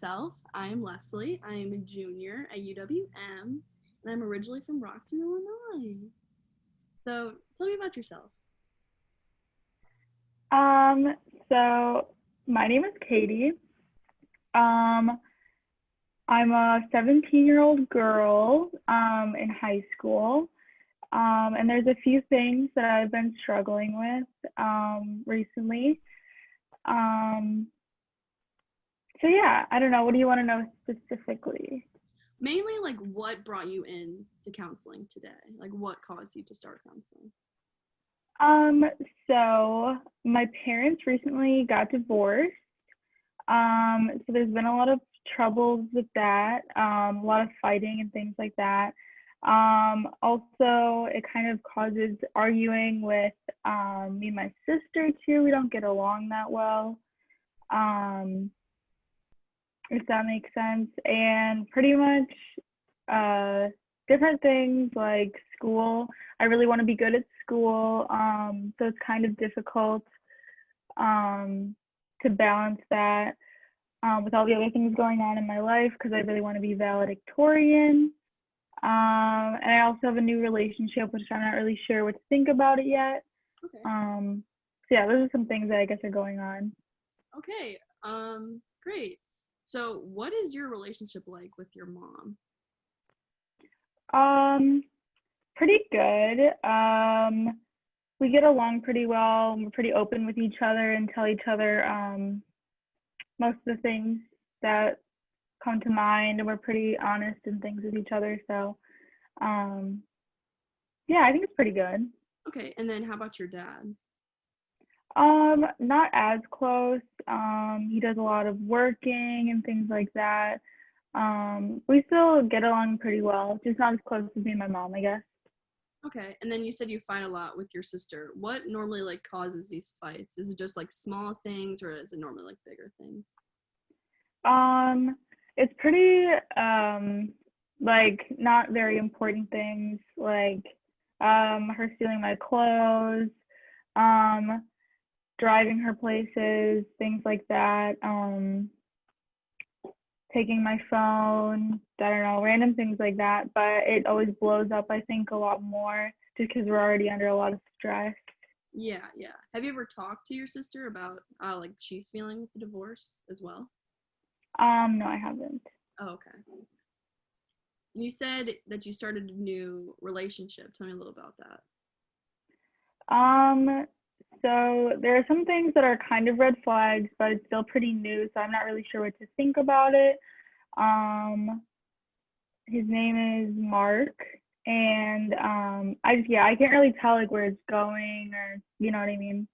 myself. I am Leslie. I am a junior at UWM, and I'm originally from Rockton, Illinois. So tell me about yourself. Um, so my name is Katie. Um, I'm a 17-year-old girl in high school. And there's a few things that I've been struggling with recently. Um, so yeah, I don't know. What do you want to know specifically? Mainly, like, what brought you in to counseling today? Like, what caused you to start counseling? Um, so my parents recently got divorced. So there's been a lot of troubles with that, a lot of fighting and things like that. Also, it kind of causes arguing with me and my sister too. We don't get along that well, um, if that makes sense. And pretty much uh, different things like school. I really want to be good at school, so it's kind of difficult um, to balance that with all the other things going on in my life because I really want to be valedictorian. And I also have a new relationship, which I'm not really sure what to think about it yet. Okay. So yeah, those are some things that I guess are going on. Okay. Great. So, what is your relationship like with your mom? Um, Pretty good. We get along pretty well. We're pretty open with each other and tell each other most of the things that come to mind, and we're pretty honest and things with each other. So um, yeah, I think it's pretty good. Okay. And then, how about your dad? Not as close. He does a lot of working and things like that. We still get along pretty well, just not as close as me and my mom, I guess. Okay. And then you said you fight a lot with your sister. What normally like causes these fights? Is it just like small things, or is it normally like bigger things? Um, it's pretty like not very important things like her stealing my clothes, um, driving her places, things like that. Taking my phone, I don't know, random things like that. But it always blows up, I think, a lot more just because we're already under a lot of stress. Yeah, yeah. Have you ever talked to your sister about how like she's feeling with the divorce as well? No, I haven't. Oh, okay. You said that you started a new relationship. Tell me a little about that. Um, so there are some things that are kind of red flags, but it's still pretty new, so I'm not really sure what to think about it. Um, his name is Mark, and I can't really tell like where it's going or you know what I mean.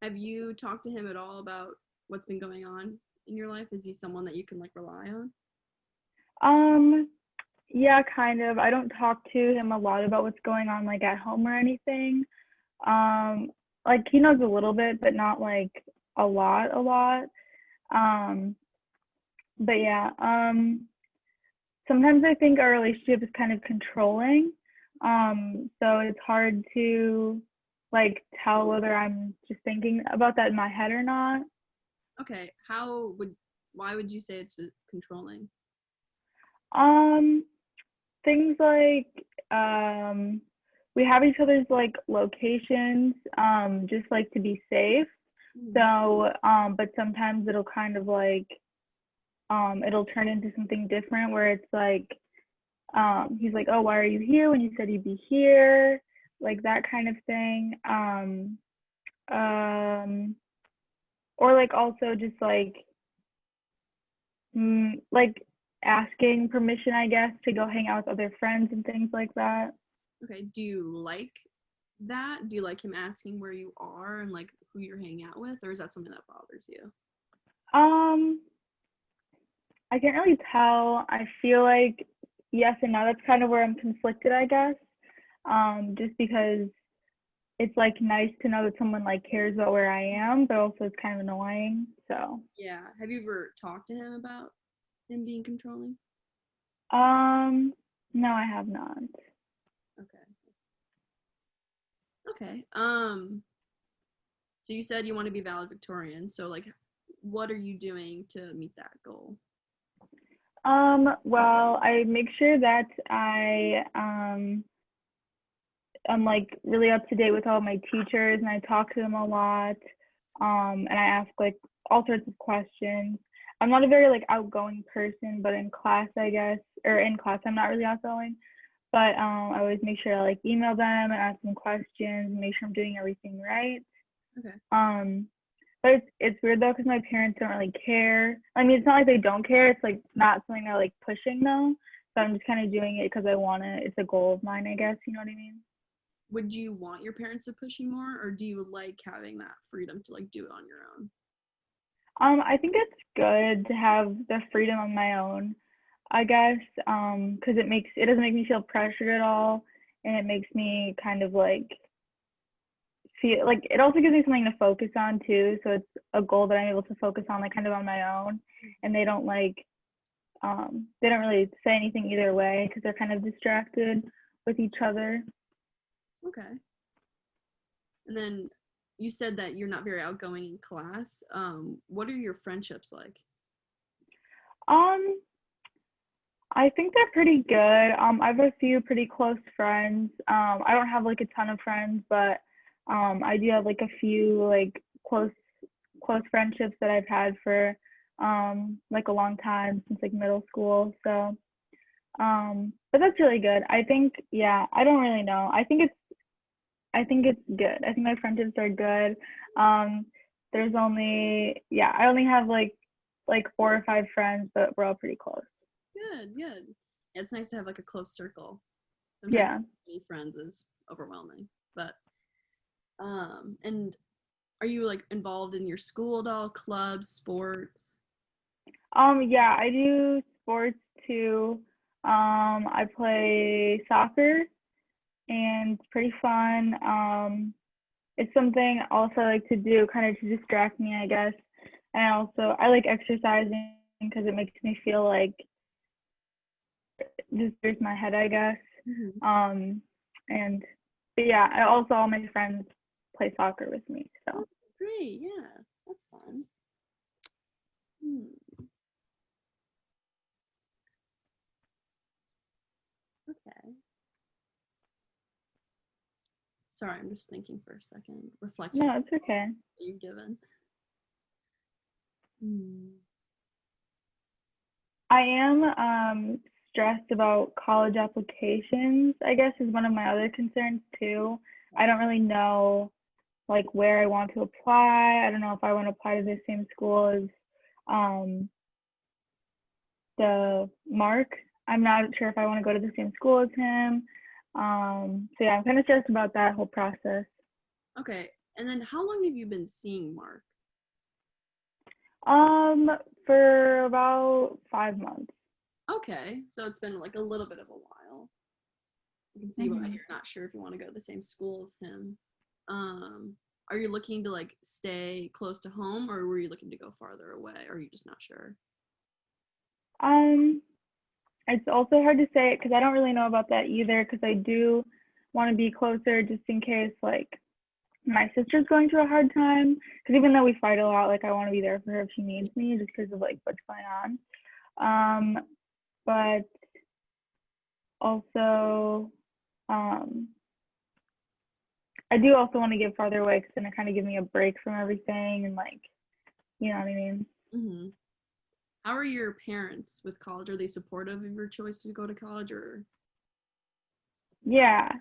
Have you talked to him at all about what's been going on in your life? Is he someone that you can like rely on? Um, yeah, kind of. I don't talk to him a lot about what's going on like at home or anything. Um, like he knows a little bit, but not like a lot. Um, but yeah, sometimes I think our relationship is kind of controlling. So it's hard to like tell whether I'm just thinking about that in my head or not. Okay. How would why would you say it's controlling? Um, Things like um, we have each other's like locations, just like to be safe. Mm. So, but sometimes it'll kind of like it'll turn into something different where it's like he's like, oh, why are you here when you said you'd be here? Like that kind of thing. Um, or like also just like asking permission, I guess, to go hang out with other friends and things like that. Okay. Do you like that? Do you like him asking where you are and like who you're hanging out with, or is that something that bothers you? Um, I can't really tell. I feel like yes and no. That's kind of where I'm conflicted, I guess. Just because it's like nice to know that someone like cares about where I am, but also it's kind of annoying. So, Yeah. Have you ever talked to him about him being controlling? um, no, I have not. Okay. Okay. So you said you want to be valedictorian. So like what are you doing to meet that goal? Well, I make sure that I'm like really up to date with all my teachers and I talk to them a lot. And I ask like all sorts of questions. I'm not a very like outgoing person, but in class, I guess, or in class, I'm not really outgoing. But I always make sure to like email them and ask them questions, make sure I'm doing everything right. Okay. Um, but it's weird though because my parents don't really care. I mean, it's not like they don't care. It's like not something they're like pushing though. So I'm just kind of doing it because I want to. It's a goal of mine, I guess. You know what I mean? Would you want your parents to push you more, or do you like having that freedom to like do it on your own? I think it's good to have the freedom on my own, I guess, because it doesn't make me feel pressured at all, and it makes me kind of like feel like it also gives me something to focus on too. So it's a goal that I'm able to focus on like kind of on my own, and they don't really say anything either way because they're kind of distracted with each other. Okay. And then you said that you're not very outgoing in class. What are your friendships like? Um, I think they're pretty good. I have a few pretty close friends. I don't have like a ton of friends, but I do have like a few like close friendships that I've had for like a long time since like middle school. So but that's really good. I think yeah, I don't really know. I think it's good. I think my friendships are good. Um, there's only yeah, I only have like 4 or 5 friends, but we're all pretty close. Good, good. Yeah, it's nice to have like a close circle. Sometimes Yeah. any friends is overwhelming. But and are you like involved in your school at all, clubs, sports? Yeah, I do sports too. I play soccer and it's pretty fun. It's something also I like to do kind of to distract me, I guess. And also I like exercising because it makes me feel like just clears my head, I guess. Hmm. Um, and but yeah, I also all my friends play soccer with me. Oh, So great. Yeah, that's fun. Hmm. Okay. Sorry, I'm just thinking for a second, reflecting on no, it's okay. what you've given. Hmm. I am stressed about college applications, I guess is one of my other concerns too. I don't really know like where I want to apply. I don't know if I want to apply to the same school as um the Mark. I'm not sure if I want to go to the same school as him. So yeah, I'm kind of stressed about that whole process. Okay. And then how long have you been seeing Mark? Um, for about 5 months. Okay. So it's been like a little bit of a while. You can see why Hmm. you're not sure if you want to go to the same school as him. Um, are you looking to like stay close to home or were you looking to go farther away? Or are you just not sure? Um, it's also hard to say because I don't really know about that either because I do want to be closer just in case like my sister's going through a hard time. Because even though we fight a lot, like I want to be there for her if she needs me just because of like what's going on. But also, um, I do also want to get farther away because then it kind of give me a break from everything and like, you know what I mean? Hmm. How are your parents with college? Are they supportive of your choice to go to college or? Yeah.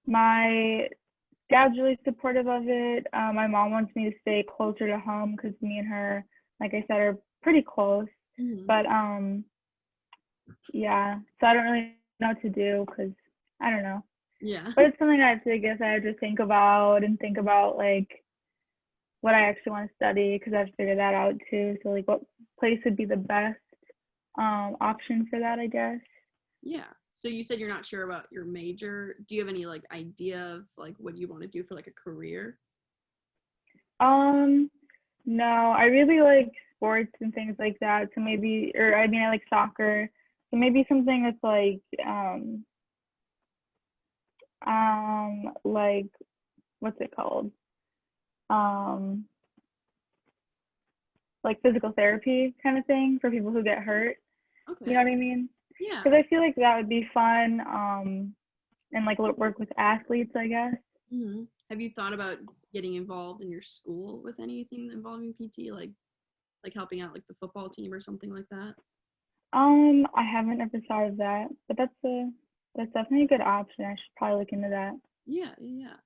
My dad's really supportive of it. My mom wants me to stay closer to home because me and her, like I said, are pretty close. Hmm. But yeah. So I don't really know what to do because I don't know. Yeah. But it's something I guess I have to think about and think about like what I actually want to study because I have to figure that out too. So like what place would be the best option for that, I guess. Yeah. So you said you're not sure about your major. Do you have any like idea of like what you want to do for like a career? Um, no, I really like sports and things like that. So maybe, or I mean, I like soccer. So maybe something that's like what's it called? Um, like physical therapy kind of thing for people who get hurt. You know Okay. what I mean? Yeah. Because I feel like that would be fun, and like work with athletes, I guess. Have you thought about getting involved in your school with anything involving PT, like helping out like the football team or something like that? I haven't ever thought of that, but that's definitely a good option. I should probably look into that. Yeah, yeah.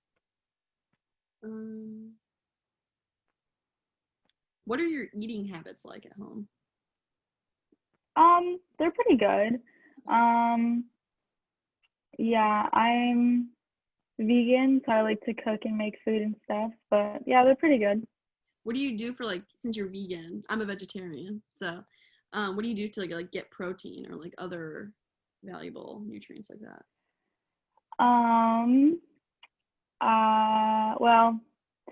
Um, what are your eating habits like at home? They're pretty good. Okay. Um, yeah, I'm vegan, so I like to cook and make food and stuff. But yeah, they're pretty good. What do you do for like since you're vegan? I'm a vegetarian, so what do you do to like get protein or like other valuable nutrients like that? Um, well,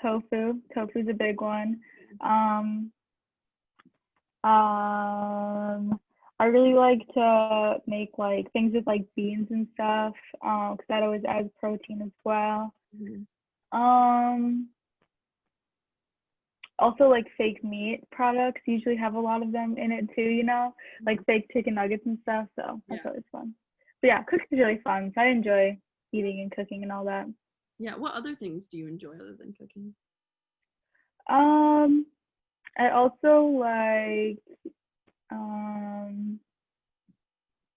tofu. Tofu's a big one. Um, I really like to make like things with like beans and stuff, 'cause that always adds protein as well. Mhm. Um, Also like fake meat products usually have a lot of them in it too, like fake chicken nuggets and stuff. So that's Yeah. always fun. But yeah, cooking's really fun. So I enjoy eating and cooking and all that. Yeah. What other things do you enjoy other than cooking? Um, I also like um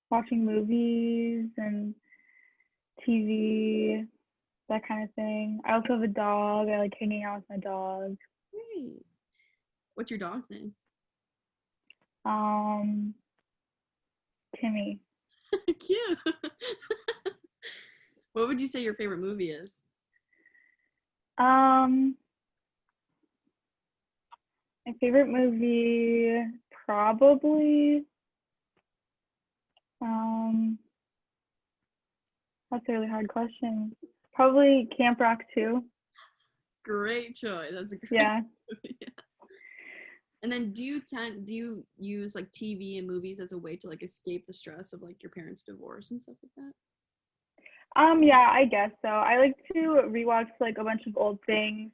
watching movies and TV, that kind of thing. I also have a dog. I like hanging out with my dog. Great. What's your dog's name? Um, Timmy. Cute. What would you say your favorite movie is? Um, my favorite movie probably um that's a really hard question. Probably Camp Rock 2. Great choice. That's a great Yeah. movie. And then do you use like TV and movies as a way to like escape the stress of like your parents' divorce and stuff like that? Yeah, I guess so. I like to rewatch like a bunch of old things.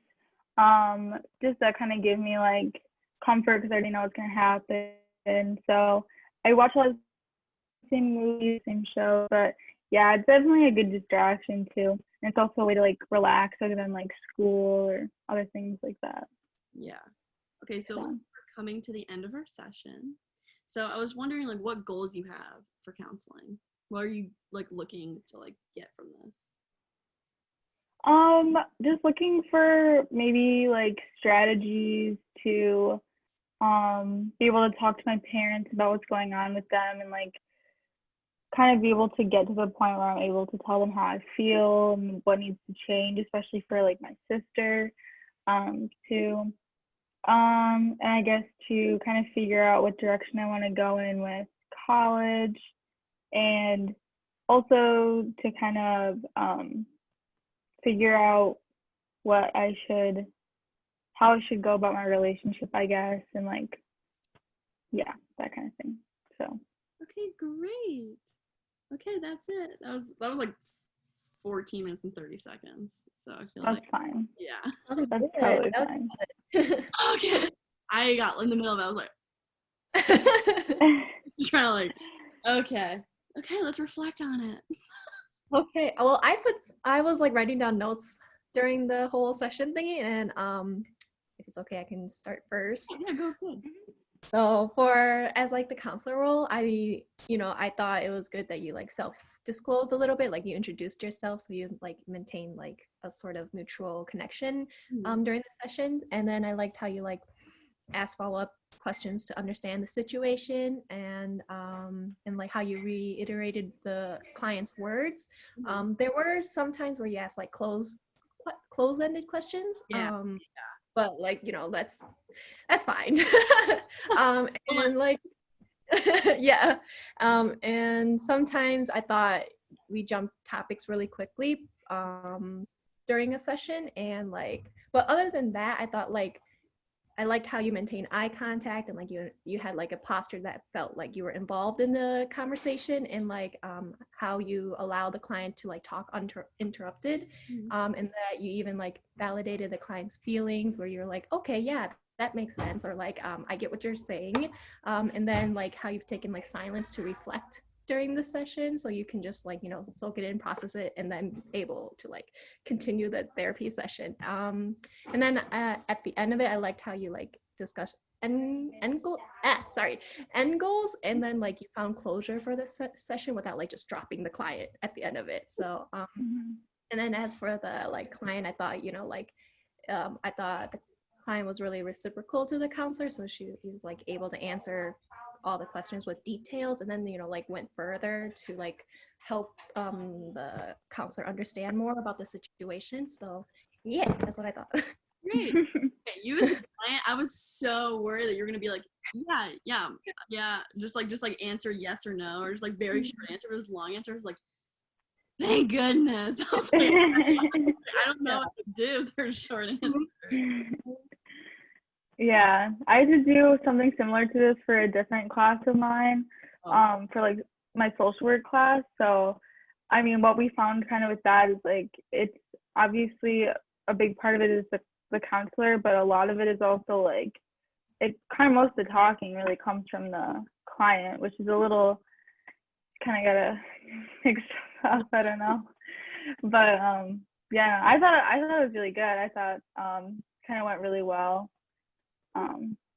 Just that kind of give me like comfort because I already know what's gonna happen. So I watch a lot of the same movies, same shows, but yeah, it's definitely a good distraction too. And it's also a way to like relax other than like school or other things like that. Yeah. Okay, so it looks So like we're coming to the end of our session. So I was wondering like what goals you have for counseling. What are you like looking to like get from this? just looking for maybe like strategies to be able to talk to my parents about what's going on with them and like kind of be able to get to the point where I'm able to tell them how I feel and what needs to change, especially for like my sister, too. And I guess to kind of figure out what direction I want to go in with college and also to kind of figure out what I should, how I should go about my relationship, I guess, and like, yeah, that kind of thing. So Okay, great. Okay, that's it. That was like 14 minutes and 30 seconds. So I feel that's like fine. yeah. That was That's good. totally That fine. was good. Okay. I got in the middle of it. I was like just trying to like okay, let's reflect on it. Okay. Well, I was like writing down notes during the whole session thingy, and if it's okay, I can start first. Yeah, go ahead. So for as like the counselor role, I thought it was good that you like self-disclosed a little bit, like you introduced yourself, so you like maintain like a sort of mutual connection during the session. And then I liked how you like ask follow-up questions to understand the situation and like how you reiterated the client's words. There were some times where you asked like close-ended questions. Yeah. But like that's fine. And like yeah. And sometimes I thought we jumped topics really quickly during a session, and like but other than that I thought like I liked how you maintain eye contact, and like you had like a posture that felt like you were involved in the conversation, and like how you allow the client to like talk interrupted, and that you even like validated the client's feelings, where you're like, okay, yeah, that makes sense, or like I get what you're saying. And then like how you've taken like silence to reflect during the session, so you can just like, you know, soak it in, process it, and then able to like continue the therapy session. And then at the end of it, I liked how you like discuss end goals, and then like you found closure for the session without like just dropping the client at the end of it. So and then as for the like client, I thought, you know, like I thought the client was really reciprocal to the counselor, so she was like able to answer all the questions with details, and then, you know, like went further to like help the counselor understand more about the situation. So yeah, that's what I thought. Great. Okay, you as a client, I was so worried that you're gonna be like, yeah, just like answer yes or no, or just like very short answer. But it was long answer. I was like, thank goodness. I was like, I don't know what to do if there's short answers. Yeah, I had to do something similar to this for a different class of mine, for like my social work class. So, I mean, what we found kind of with that is like, it's obviously a big part of it is the counselor, but a lot of it is also like, it kind of most of the talking really comes from the client, which is a little, kind of gotta mix up, I don't know. But yeah, I thought it was really good. I thought kind of went really well.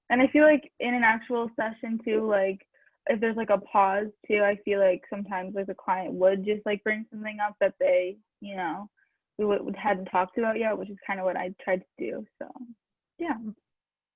And I feel like in an actual session too, like if there's like a pause too, I feel like sometimes like the client would just like bring something up that they, you know, we hadn't talked about yet, which is kind of what I tried to do. So yeah.